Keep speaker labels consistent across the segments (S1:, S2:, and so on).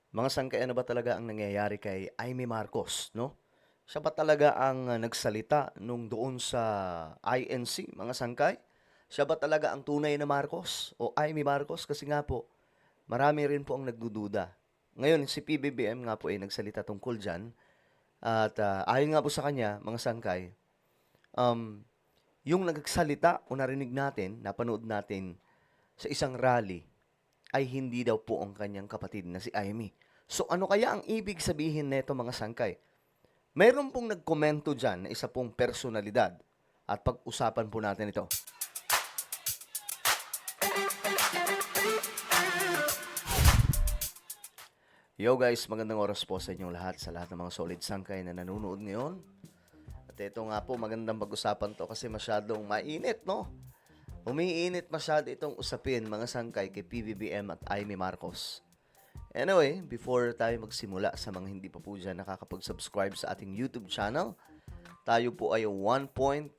S1: Mga sangkay, ano ba talaga ang nangyayari kay Amy Marcos, no? Siya ba talaga ang nagsalita nung doon sa INC, mga sangkay? Siya ba talaga ang tunay na Marcos o Amy Marcos? Kasi nga po, marami rin po ang nagdududa. Ngayon, si PBBM nga po ay nagsalita tungkol dyan. At ayon nga po sa kanya, mga sangkay, um, yung nagsalita o narinig natin, napanood natin sa isang rally, ay hindi daw po ang kanyang kapatid na si Amy. So ano kaya ang ibig sabihin nito, mga sangkay? Mayroon pong nagkomento dyan na isa pong personalidad at pag-usapan po natin ito. Yo guys, magandang oras po sa inyong lahat, sa lahat ng mga solid sangkay na nanonood ngayon. At ito nga po, magandang pag-usapan to kasi masyadong mainit, no? Umiinit masyado itong usapin, mga sangkay, kay PBBM at Amy Marcos. Anyway, before tayo magsimula, sa mga hindi pa po dyan nakakapag-subscribe sa ating YouTube channel, tayo po ay 1.59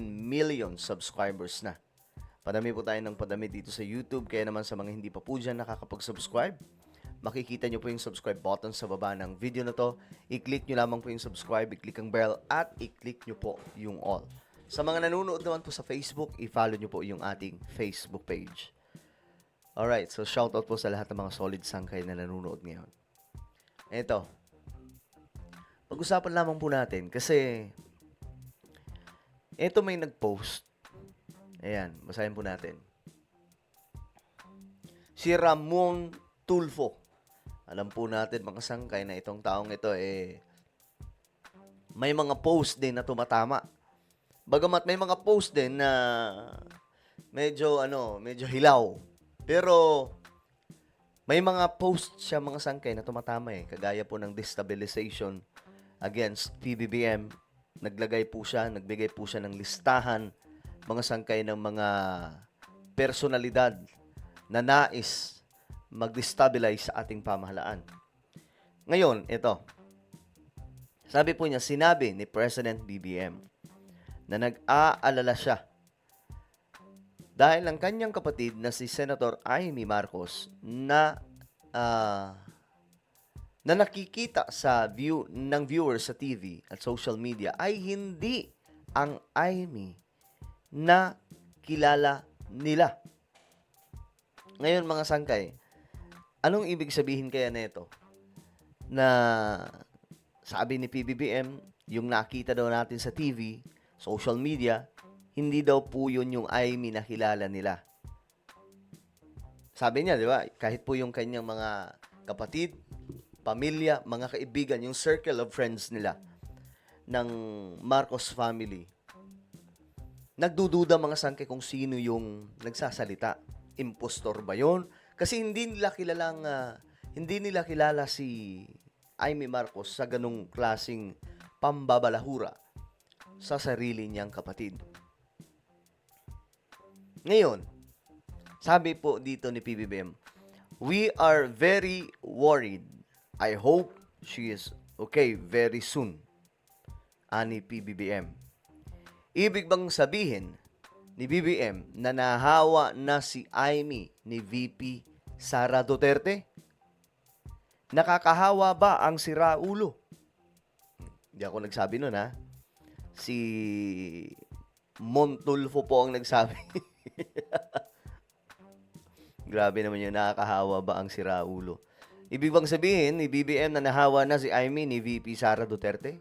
S1: million subscribers na. Padami po tayo ng padami dito sa YouTube, kaya naman sa mga hindi pa po dyan nakakapag-subscribe, makikita nyo po yung subscribe button sa baba ng video na to. I-click nyo lamang po yung subscribe, i-click ang bell, at i-click nyo po yung all. Sa mga nanonood naman po sa Facebook, i-follow nyo po yung ating Facebook page. Alright, so shoutout po sa lahat ng mga solid sangkay na nanonood ngayon. Ito, pag-usapan lamang po natin kasi ito may nag-post. Ayan, basahin po natin. Si Ramon Tulfo. Alam po natin, mga sangkay, na itong taong ito may mga post din na tumatama. Bagamat may mga post din na medyo hilaw. Pero may mga post siya, mga sangkay, na tumatama kagaya po ng destabilization against PBBM. Nagbigay po siya ng listahan, mga sangkay, ng mga personalidad na nais mag-destabilize sa ating pamahalaan. Ngayon, ito. Sabi po niya, sinabi ni President BBM na nag-aalala siya dahil ang kanyang kapatid na si Senator Amy Marcos na nakikita sa ng viewers sa TV at social media ay hindi ang Amy na kilala nila. Ngayon, mga sangkay, anong ibig sabihin kaya nito? Na sabi ni PBBM, yung nakita daw natin sa TV, social media, hindi daw po yun yung Amy na kilala nila. Sabi niya, di ba, kahit po yung kanyang mga kapatid, pamilya, mga kaibigan, yung circle of friends nila ng Marcos family, nagdududa, mga sangkay, kung sino yung nagsasalita. Impostor ba yun? Kasi hindi nila kilala si Amy Marcos sa ganung klasing pambabalahura sa sarili niyang kapatid. Ngayon, sabi po dito ni PBBM, we are very worried. I hope she is okay very soon. Ani PBBM. Ibig bang sabihin ni BBM na nahawa na si Amy ni VP Sara Duterte? Nakakahawa ba ang siraulo? Hindi ako nagsabi nun, ha? Si Montulfo po ang nagsabi. Grabe naman yun, nakakahawa ba ang siraulo? Ibig bang sabihin ni BBM na nahawa na si Amy ni VP Sara Duterte?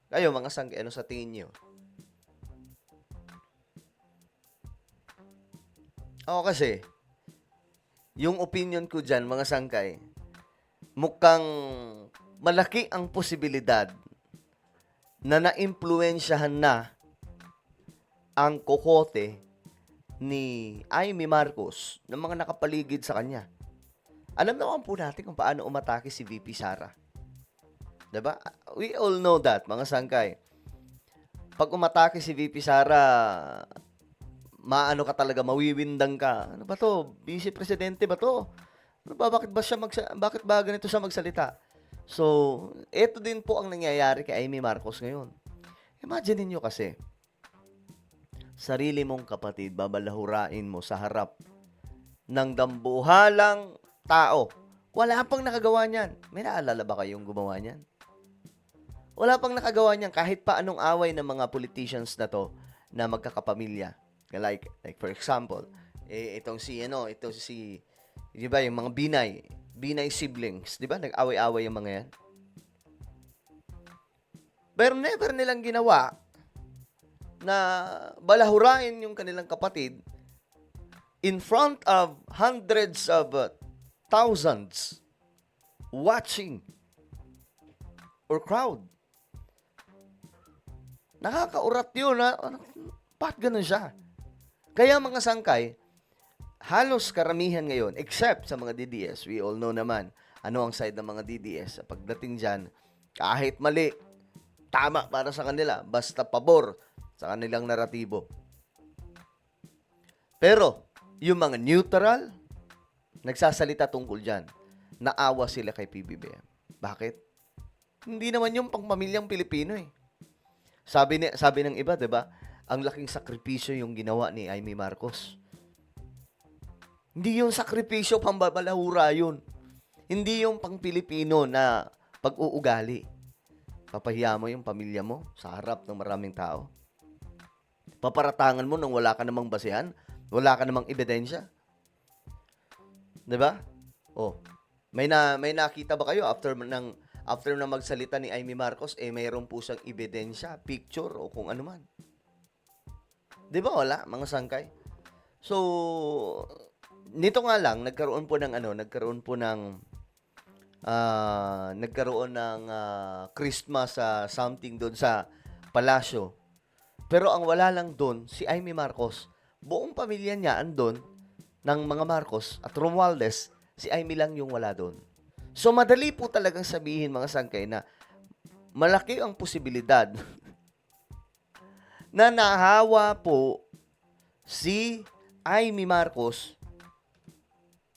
S1: Kayo, mga sangkay, ano sa tingin nyo? Ako kasi, yung opinion ko dyan, mga sangkay, mukhang malaki ang posibilidad na naimpluwensyahan na ang kokote ni Amy Marcos ng mga nakapaligid sa kanya. Alam naman po natin kung paano umatake si VP Sara. Diba? We all know that, mga sangkay. Pag umatake si VP Sara, maano ka talaga, mawiwindang ka. Ano ba to? Vice Presidente ba to? Ano ba, bakit ba ganito siya magsalita? So, ito din po ang nangyayari kay Amy Marcos ngayon. Imagine niyo kasi, sarili mong kapatid, babalahurain mo sa harap ng dambuhalang tao, Wala pang nakagawa niyan. May naalala ba kayong gumawa niyan? Wala pang nakagawa niyan kahit pa anong away ng mga politicians na to na magkakapamilya. Like for example, itong si, di ba, yung mga Binay siblings, di ba? Nag-away-away yung mga yan. Pero never nilang ginawa na balahurain yung kanilang kapatid in front of hundreds of thousands watching or crowd. Nakakaurat yun. Ba't ganun siya? Kaya mga sangkay, halos karamihan ngayon, except sa mga DDS, we all know naman ano ang side ng mga DDS. Pagdating dyan, kahit mali, tama para sa kanila, basta pabor sa kanilang naratibo. Pero, yung mga neutral, nagsasalita tungkol dyan, naawa sila kay PBBM. Bakit? Hindi naman yung pangpamilyang Pilipino eh. Sabi ng iba, 'di ba? Ang laking sakripisyo yung ginawa ni Amy Marcos. Hindi yung sakripisyo pambabalahura yun. Hindi yung pang Pilipino na pag-uugali. Papahiya mo yung pamilya mo sa harap ng maraming tao. Paparatangan mo nang wala ka namang basehan, wala ka namang ebidensya. 'Di ba? Oh, may nakita ba kayo after na magsalita ni Amy Marcos, mayroon po siyang ebidensya, picture, o kung ano man. Di ba wala, mga sangkay? So, nito nga lang, nagkaroon ng Christmas something doon sa palasyo. Pero ang wala lang doon, si Amy Marcos, buong pamilya niya andon ng mga Marcos at Romualdez, si Amy lang yung wala doon. So, madali po talagang sabihin, mga sangkay, na malaki ang posibilidad na nahawa po si Amy Marcos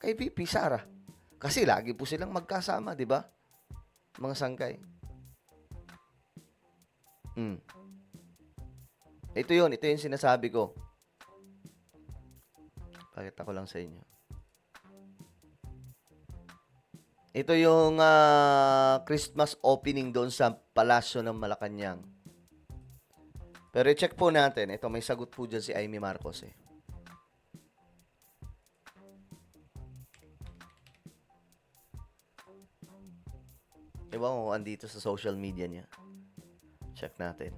S1: kay VP Sara. Kasi lagi po silang magkasama, di ba? Mga sangkay. Ito yung sinasabi ko. Pakita ko lang sa inyo. Ito yung Christmas opening doon sa Palasyo ng Malacanang. Pero i-check po natin. Ito, may sagot po dyan si Amy Marcos eh. Ewan ko andito sa social media niya. Check natin.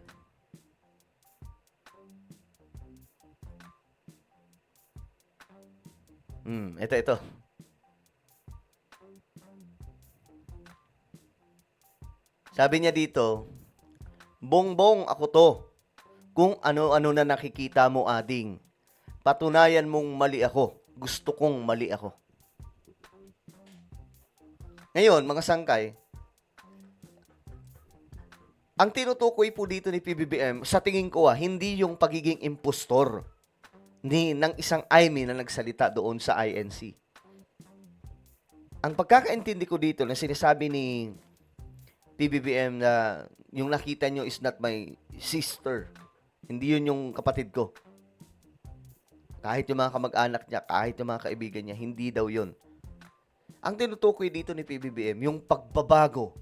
S1: Ito. Sabi niya dito, Bongbong ako to. Kung ano-ano na nakikita mo, ading. Patunayan mong mali ako. Gusto kong mali ako. Ngayon, mga sangkay, ang tinutukoy po dito ni PBBM, sa tingin ko hindi yung pagiging impostor ng isang Amy na nagsalita doon sa INC. Ang pagkakaintindi ko dito na sinasabi ni PBBM na yung nakita nyo is not my sister. Hindi yun yung kapatid ko. Kahit yung mga kamag-anak niya, kahit yung mga kaibigan niya, hindi daw yun. Ang tinutukoy dito ni PBBM, yung pagbabago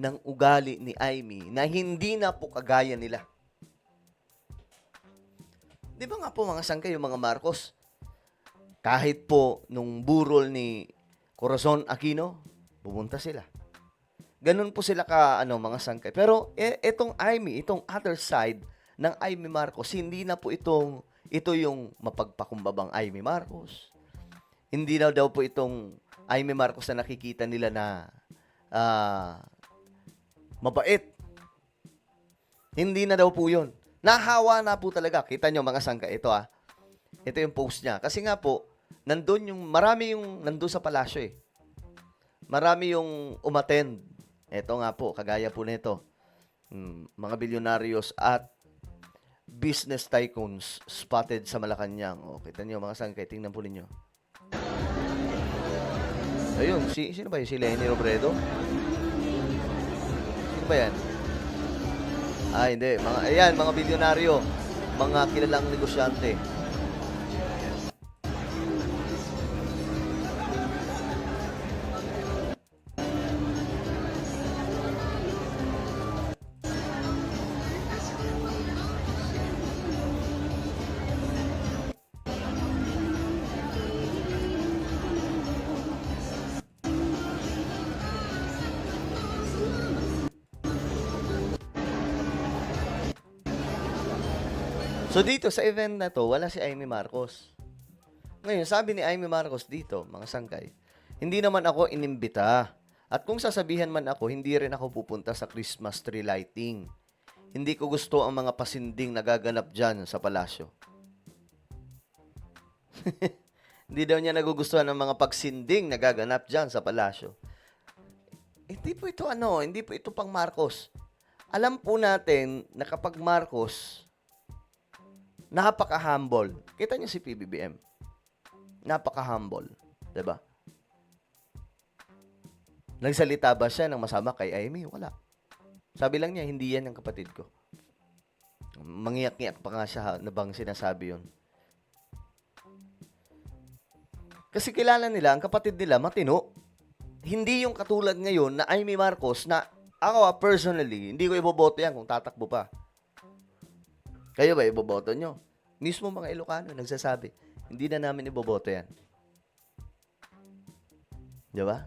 S1: ng ugali ni Amy na hindi na po kagaya nila. Di ba nga po mga sangkay, yung mga Marcos, kahit po nung burol ni Corazon Aquino, pumunta sila. Ganun po sila mga sangkay. Pero itong Amy, itong other side ng Amy Marcos, hindi na po ito yung mapagpakumbabang Amy Marcos. Hindi na daw po itong Amy Marcos na nakikita nila na mabait. Hindi na daw po yun. Nahawa na po talaga. Kita nyo mga sangkay. Ito Ito yung post niya. Kasi nga po, marami yung nandun sa palasyo eh. Marami yung umattend. Ito nga po, kagaya po nito. Mga bilyonaryos at business tycoons spotted sa Malacanang. Kita nyo mga sangkay, tingnan po ninyo. Ayun, sino ba yun? Si Lenny Robredo? Sino ba yan? Hindi. Mga bilyonaryo. Mga kilalang negosyante. So dito sa event na to, wala si Amy Marcos. Ngayon, sabi ni Amy Marcos dito, mga sangkay, hindi naman ako inimbita. At kung sasabihan man ako, hindi rin ako pupunta sa Christmas tree lighting. Hindi ko gusto ang mga pasinding nagaganap dyan sa palasyo. Hindi daw niya nagugustuhan ang mga pagsinding nagaganap dyan sa palasyo. Hindi po ito hindi po ito pang Marcos. Alam po natin na kapag Marcos, napaka-humble. Kita niyo si PBBM. Napaka-humble. 'Di ba? Nagsalita ba siya ng masama kay Amy? Wala. Sabi lang niya, hindi yan ang kapatid ko. Mangiyak-ngiyak pa nga siya na bang sinasabi yun. Kasi kilala nila, ang kapatid nila, matino. Hindi yung katulad ngayon na Amy Marcos na ako personally, hindi ko iboboto yan kung tatakbo pa. Kayo ba iboboto nyo? Mismo mga Ilocano nagsasabi, hindi na namin iboboto yan. Di ba?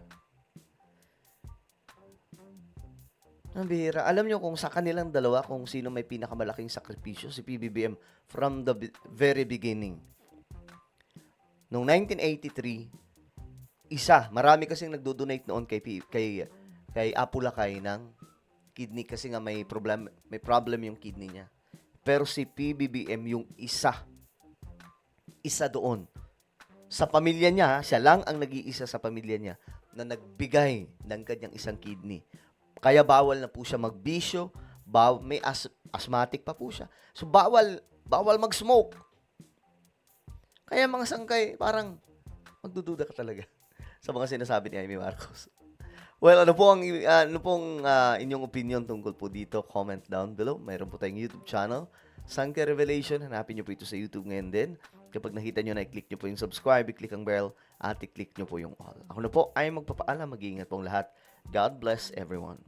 S1: Ang bihira. Alam nyo kung sa kanilang dalawa, kung sino may pinakamalaking sakripisyo, si PBBM from the very beginning. Noong 1983, marami kasing nagdo-donate noon kay Apu Lakay ng kidney kasi nga may problem yung kidney niya. Pero si PBBM yung isa doon. Sa pamilya niya, siya lang ang nag-iisa sa pamilya niya na nagbigay ng kanyang isang kidney. Kaya bawal na po siya magbisyo, may asthmatic pa po siya. So bawal mag-smoke. Kaya mga sangkay, parang magdududa ka talaga sa mga sinasabi ni Amy Marcos. Well, ano pong inyong opinion tungkol po dito? Comment down below. Mayroon po tayong YouTube channel, Sangkay Revelation. Hanapin nyo po ito sa YouTube ngayon din. Kapag nakita nyo na, i-click nyo po yung subscribe, i-click ang bell, at i-click nyo po yung all. Ako na po ay magpapaalam. Mag-iingat pong lahat. God bless everyone.